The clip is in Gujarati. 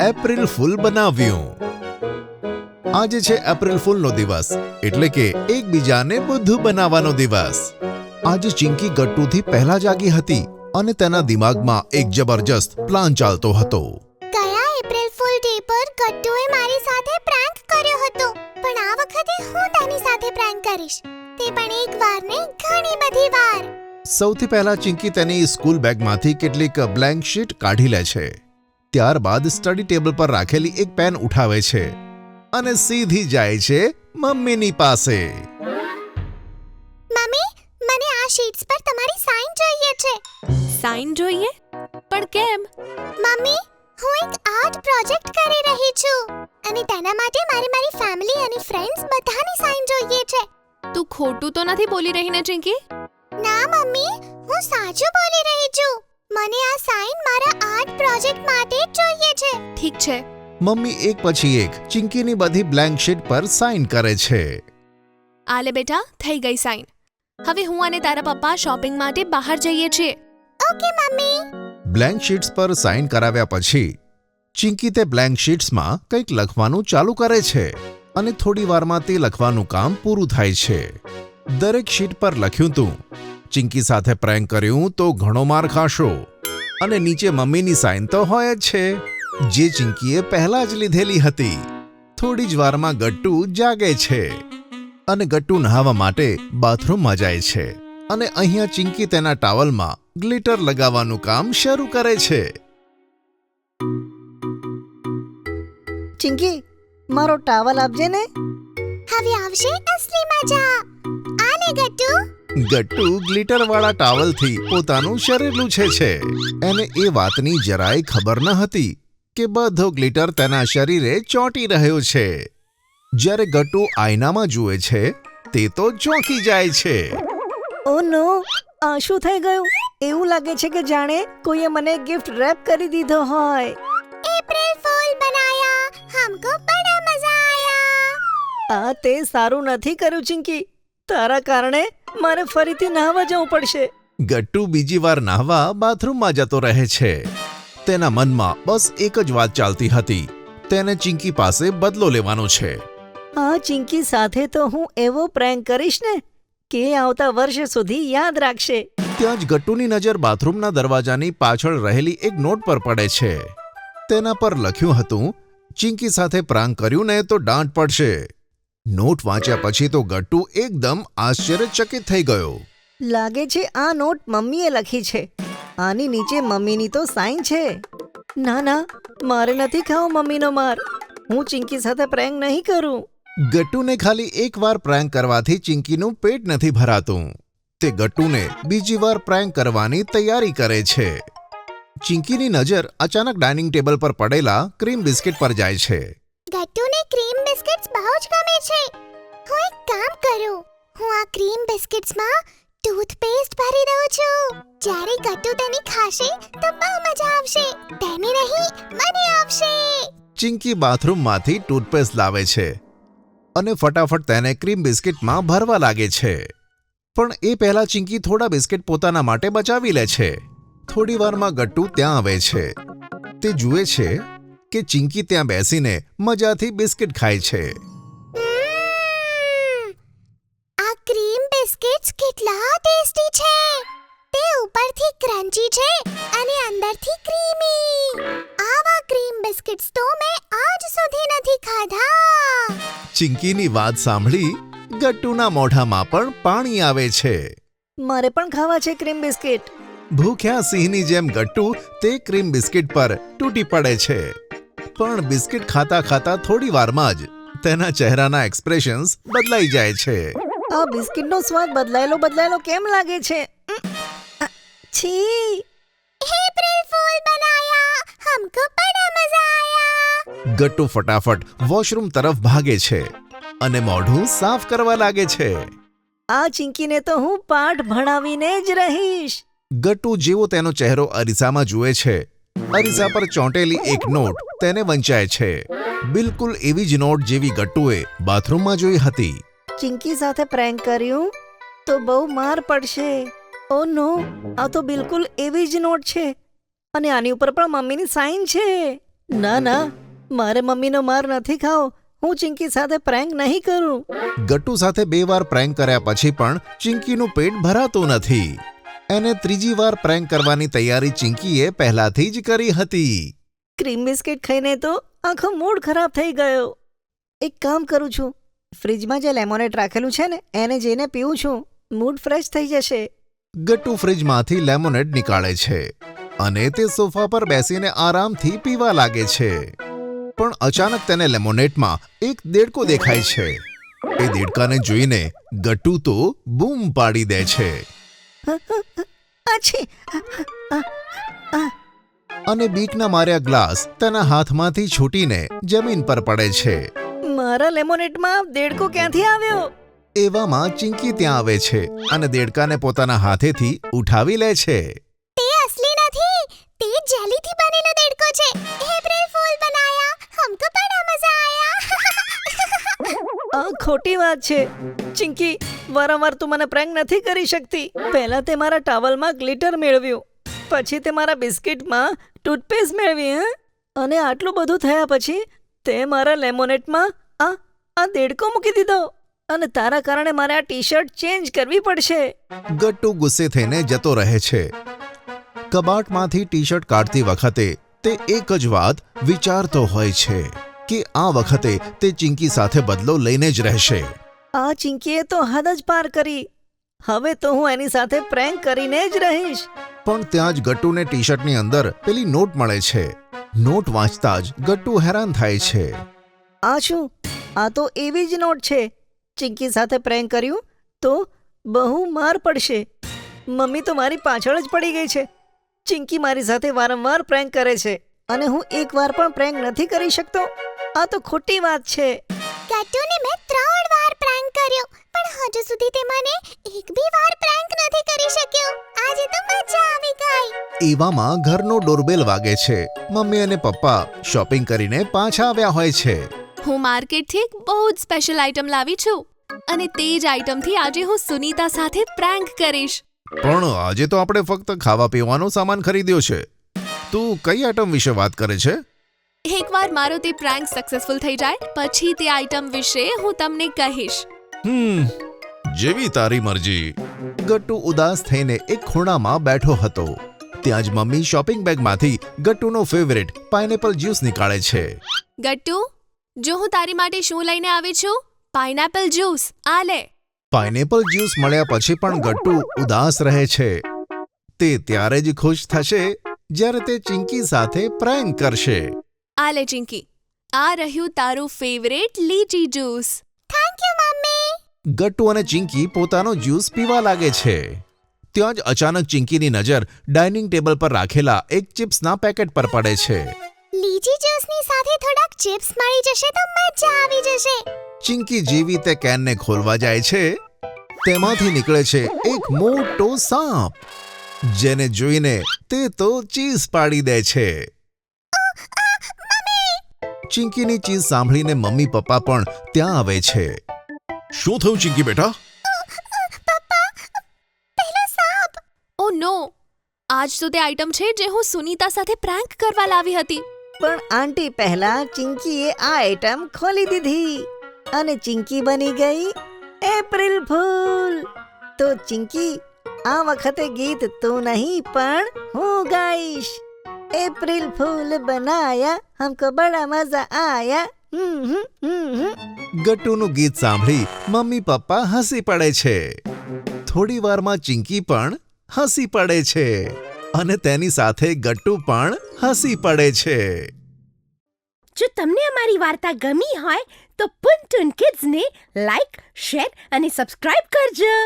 એપ્રિલ ફૂલ બનાવ્યું. આજે છે એપ્રિલ ફૂલનો દિવસ, એટલે કે એકબીજાને બુદ્ધુ બનાવવાનો દિવસ. આજે ચિંકી ગટ્ટુથી પહેલા જાગી હતી અને તેના દિમાગમાં એક જબરજસ્ત પ્લાન ચાલતો હતો. ગયા એપ્રિલ ફૂલ ડે પર ગટ્ટુએ મારી સાથે પ્રેન્ક કર્યો હતો, પણ આ વખતે હું તેની સાથે પ્રેન્ક કરીશ, તે પણ એક વાર ને ઘણી બધી વાર. સૌથી પહેલા ચિંકી તેની સ્કૂલ બેગમાંથી કેટલીક બ્લેન્ક શીટ કાઢી લે છે. ત્યારબાદ સ્ટડી ટેબલ પર રાખેલી એક પેન ઉઠાવે છે અને સીધી જાય છે મમ્મીની પાસે. મમ્મી, મને આ શીટ્સ પર તમારી સાઇન જોઈએ છે. સાઇન જોઈએ? પણ કેમ? મમ્મી, હું એક આર્ટ પ્રોજેક્ટ કરી રહી છું અને તેના માટે મારી ફેમિલી અને ફ્રેન્ડ્સ બધાની સાઇન જોઈએ છે. તું ખોટું તો નથી બોલી રહી ને ચિંકી? ના મમ્મી, હું સાચું બોલી રહી છું. મને આ સાઇન મારા આર્ટ પ્રોજેક્ટ માટે જ જોઈએ છે. ઠીક છે. મમ્મી એક પછી એક ચિંકીની બધી બ્લેન્ક શીટ પર સાઇન કરે છે. આલે બેટા, થઈ ગઈ સાઇન. હવે હું અને તારા પપ્પા શોપિંગ માટે બહાર જઈએ છીએ. Okay mummy. બ્લેન્ક શીટ્સ પર સાઇન કરાવ્યા પછી ચિંકી તે બ્લેન્ક શીટ્સમાં કંઈક લખવાનું ચાલુ કરે છે અને થોડી વારમાં તે લખવાનું કામ પૂરું થાય છે. દરેક શીટ પર લખ્યું તું, ચિંકી સાથે પ્રેન્ક કર્યું તો ઘણો માર ખાશો, અને નીચે મમ્મીની સાઇન તો હોય જ છે, જે ચિંકીએ પહેલા જ લીધેલી હતી. થોડી જ વારમાં ગટ્ટુ જાગે છે અને ગટ્ટુ નહાવા માટે બાથરૂમમાં જાય છે અને અહીંયા ચિંકી તેના ટાવલમાં ગ્લિટર લગાવવાનું કામ શરૂ કરે છે. ચિંકી, મારો ટાવલ આપજે ને. હવે આવશે અસલી મજા. આલે ગટ્ટુ. ગટ્ટુ ગ્લિટરવાળા ટાવલથી પોતાનું શરીર લૂછે છે. એને એ વાતની જરાય ખબર ન હતી કે બધો ગ્લિટર તેના શરીરે ચોંટી રહ્યો છે. જ્યારે ગટ્ટુ આઈનામાં જુએ છે તે તો ચોંકી જાય છે. ઓ નો, આ શું થઈ ગયું? એવું લાગે છે કે જાણે કોઈએ મને ગિફ્ટ રેપ કરી દીધો હોય. એપ્રિલ ફૂલ બનાયા, હમકો બડા મજા આયા. આ તે સારું નથી કર્યું ચિંકી. તારા કારણે મારે ફરીથી નહાવા જવું પડશે. ગટ્ટુ બીજી વાર નાહવા બાથરૂમમાં જતો રહે છે. તેના મનમાં બસ એક જ વાત ચાલતી હતી, તેને ચિંકી પાસે બદલો લેવાનો છે. આ ચિંકી સાથે તો હું એવો પ્રેન્ક કરીશ ને કે આવતા વર્ષ સુધી યાદ રાખશે. ત્યાં જ ગટ્ટુની નજર બાથરૂમના દરવાજાની પાછળ રહેલી એક નોટ પર પડે છે. તેના પર લખ્યું હતું, ચિંકી સાથે પ્રાંક કર્યું ને તો દાંત પડશે. નોટ વાંચ્યા પછી તો ગટ્ટુ એકદમ આશ્ચર્યચકિત થઈ ગયો. લાગે છે આ નોટ મમ્મીએ લખી છે. આની નીચે મમ્મીની તો સાઇન છે. ના ના, મારે નથી ખાવો મમ્મીનો માર. હું ચિંકી સાથે પ્રેન્ક નહીં કરું. ગટ્ટુને ખાલી એકવાર પ્રેન્ક કરવાથી ચિંકીનું પેટ નથી ભરાતું. તે ગટ્ટુને બીજી વાર પ્રેન્ક કરવાની તૈયારી કરે છે. ચિંકીની નજર અચાનક ડાઇનિંગ ટેબલ પર પડેલા ક્રીમ બિસ્કિટ પર જાય છે. ગટ્ટુને ક્રીમ બિસ્કિટ્સ બહુ જ ગમે છે. હું એક કામ કરું, હું આ ક્રીમ બિસ્કિટ્સમાં ટૂથપેસ્ટ ભરી દઉં છું. જ્યારે ગટ્ટુ તેની ખાશે તો બહુ મજા આવશે. તેને નહીં, મને આવશે. ચિંકી બાથરૂમમાંથી ટૂથપેસ્ટ લાવે છે અને ફટાફટ તેને ક્રીમ બિસ્કિટમાં ભરવા લાગે છે. પણ એ પહેલા ચિંકી થોડા બિસ્કિટ પોતાના માટે બચાવી લે છે. થોડી વારમાં ગટ્ટુ ત્યાં આવે છે. તે જુએ છે કે ચિંકી ત્યાં બેસીને મજાથી બિસ્કિટ ખાય છે. આ ક્રીમ બિસ્કિટ્સ કેટલા ટેસ્ટી છે. તે ઉપરથી ક્રન્ચી છે અને અંદરથી ક્રીમી. આવા ક્રીમ બિસ્કિટ્સ તો મેં આજ સુધી નથી ખાધા. ચિંકીની વાત સાંભળી ગટ્ટુના મોઢામાં પણ પાણી આવે છે. મારે પણ ખાવા છે ક્રીમ બિસ્કિટ. ભૂખ્યા સિંહની જેમ ગટ્ટુ તે ક્રીમ બિસ્કિટ પર તૂટી પડે છે. પણ બિસ્કિટ ખાતા ખાતા થોડી વારમાં જ તેના ચહેરાના એક્સપ્રેશન્સ બદલાઈ જાય છે. આ બિસ્કિટનો સ્વાદ બદલાયેલો કેમ લાગે છે? છી! એપ્રિલ ફૂલ બનાયા, હમકો બડા મજા આયા. ગટ્ટુ ફટાફટ વોશરૂમ તરફ ભાગે છે અને મોઢું સાફ કરવા લાગે છે. આ ચિંકીને તો હું પાઠ ભણાવીને જ રહીશ. ગટ્ટુ જેવો તેનો ચહેરો અરીસામાં જુએ છે, અરીસા પર ચોંટેલી એક નોટ તેને વંચાય છે. બિલકુલ એવી જ નોટ જેવી ગટ્ટુએ બાથરૂમમાં જોઈ હતી. ચિંકી સાથે પ્રેન્ક કર્યું તો બહુ માર પડશે. ઓ નો, આ તો બિલકુલ એવી જ નોટ છે અને આની ઉપર પણ મમ્મીની સાઇન છે. ના મારે મમ્મીનો માર નથી ખાવો. હું ચિંકી સાથે પ્રેન્ક નહીં કરું. ગટ્ટુ સાથે 2 વાર પ્રેન્ક કર્યા પછી પણ ચિંકીનું પેટ ભરાતું નથી. એને ત્રીજી વાર પ્રેન્ક કરવાની તૈયારી ચિંકીએ પહેલાથી જ કરી હતી. ક્રીમ બિસ્કિટ ખાઈને તો આખો મૂડ ખરાબ થઈ ગયો. એક કામ કરું છું, ફ્રીજમાં જે લેમોનેડ રાખેલું છે ને એને જઈને પીવું છું. મૂડ ફ્રેશ થઈ જશે. ગટ્ટુ ફ્રિજમાંથી લેમોનેડ નીકાળે છે અને તે સોફા પર બેસીને આરામથી પીવા લાગે છે. પણ અચાનક તેને લેમોનેડમાં એક દેડકો દેખાય છે. એ દેડકાને જોઈને ગટ્ટુ તો બૂમ પાડી દે છે આછી! અને બીકના માર્યા ગ્લાસ તેના હાથમાંથી છૂટીને જમીન પર પડે છે. મારા લેમોનેડમાં દેડકો ક્યાંથી આવ્યો? એવામાં ચિંકી ત્યાં આવે છે અને દેડકાને પોતાના હાથેથી ઉઠાવી લે છે. તે અસલી નથી, તે જેલીથી બનેલો દેડકો છે. એપ્રિલ ફૂલ બનાયા, हमको बड़ा मजा आया. આ ખોટી વાત છે. ચિંકી, વારંવાર તું મને પ્રેન્ક નથી કરી શકતી. પહેલા તે મારા ટાવલમાં ગ્લિટર મેળવ્યું, પછી તે મારા બિસ્કિટમાં ટૂથપેસ્ટ મેળવી, અને આટલું બધું થયા પછી તે મારા લેમોનેડમાં આ દેડકો મૂકી દીધો. અને તારા કારણે મારે આ ટી શર્ટ ચેન્જ કરવી પડશે. ગટ્ટુ ગુસ્સે થઈને જતો રહે છે. કબાટમાંથી ટી શર્ટ કાઢતી વખતે તે એક જ વાત વિચારતો હોય છે કે આ વખતે તે ચિંકી સાથે બદલો લઈને જ રહેશે. આ ચિંકીએ તો હદ જ પાર કરી. હવે તો હું એની સાથે પ્રેન્ક કરીને જ રહીશ. પણ ત્યાં જ ગટ્ટુને ટી શર્ટની અંદર પેલી નોટ મળે છે. નોટ વાંચતા જ ગટ્ટુ હેરાન થાય છે. આ શું? આ તો એવી જ નોટ છે. ચિંકી સાથે પ્રેન્ક કર્યું તો બહુ માર પડશે. મમ્મી તો મારી પાછળ જ પડી ગઈ છે. ચિંકી મારી સાથે વારંવાર પ્રેન્ક કરે છે અને હું એકવાર પણ પ્રેન્ક નથી કરી શકતો. આ તો ખોટી વાત છે. ગટ્ટુને મેં 3 વાર પ્રેન્ક કર્યો, પણ હજુ સુધી તે મને એક બી વાર પ્રેન્ક નથી કરી શક્યો. આજે તો મજા આવી ગઈ. એવામાં ઘરનો ડોરબેલ વાગે છે. મમ્મી અને પપ્પા શોપિંગ કરીને પાછા આવ્યા હોય છે. હું માર્કેટથી એક બહુ જ સ્પેશિયલ આઇટમ લાવી છું અને તે જ આઇટમથી આજે હું સુનીતા સાથે પ્રેન્ક કરીશ. પણ આજે તો આપણે ફક્ત ખાવા પીવાનો સામાન ખરીદ્યો છે. તું કઈ આઈટમ વિશે વાત કરે છે? એકવાર મારો તે પ્રેન્ક સક્સેસફુલ થઈ જાય પછી તે આઇટમ વિશે હું તમને કહીશ. જેવી તારી મરજી. ગટ્ટુ ઉદાસ થઈને એક ખૂણામાં બેઠો હતો. ત્યાં જ મમ્મી શોપિંગ બેગમાંથી ગટ્ટુનો ફેવરેટ પાઇનેપલ જ્યુસ નીકાળે છે. ગટ્ટુ, જો હું તારી માટે શું લઈને આવી છું? Pineapple juice. આ લે. પાઇનેપલ જ્યુસ મળ્યા પછી પણ ગટ્ટુ ઉદાસ રહે છે. તે ત્યારે જ ખુશ થશે જ્યારે તે ચિંકી સાથે પ્રેન્ક કરશે. આ લે ચિંકી, આ રહ્યું તારું favourite lychee juice. Thank you mummy. Gattu અને ચિંકી પોતાનો જ્યુસ પીવા લાગે છે. ત્યાં જ અચાનક ચિંકીની નજર ડાઇનિંગ ટેબલ પર રાખેલા એક ચિપ્સના પેકેટ પર પડે છે. લીચી જ્યુસની સાથે થોડાક ચિપ્સ મળી જશે તો મજા આવી જશે. ચિંકી જેવી તે કેનને ખોલવા જાય છે તેમાંથી નીકળે છે એક મોટો સાપ, જેને જોઈને તે તો ચીઝ પાડી દે છે. ચિંકીની ચીઝ સાંભળીને મમ્મી પપ્પા પણ ત્યાં આવે છે. શું થયું ચિંકી બેટા? ઓ નો, આજ તો તે આઇટમ છે જે હું સુનીતા સાથે પ્રેન્ક કરવા લાવી હતી. પણ આંટી, પહેલા ચિંકીએ આ આઈટમ ખોલી દીધી અને ચિંકી બની ગઈ એપ્રિલ ફૂલ. તો ચિંકી, આ વખતે ગીત તું નહીં પણ હું ગાઈશ. એપ્રિલ ફૂલ બનાયા, हमको बड़ा मजा आया. ગટ્ટુનું ગીત સાંભળી મમ્મી પપ્પા હસી પડે છે. થોડી વારમાં ચિંકી પણ હસી પડે છે અને તેની સાથે ગટ્ટુ પણ હસી પડે છે. જો તમને અમારી વાર્તા ગમી હોય તો પુન ટુન કિડ્સને લાઈક, શેર અને સબસ્ક્રાઇબ કરજો.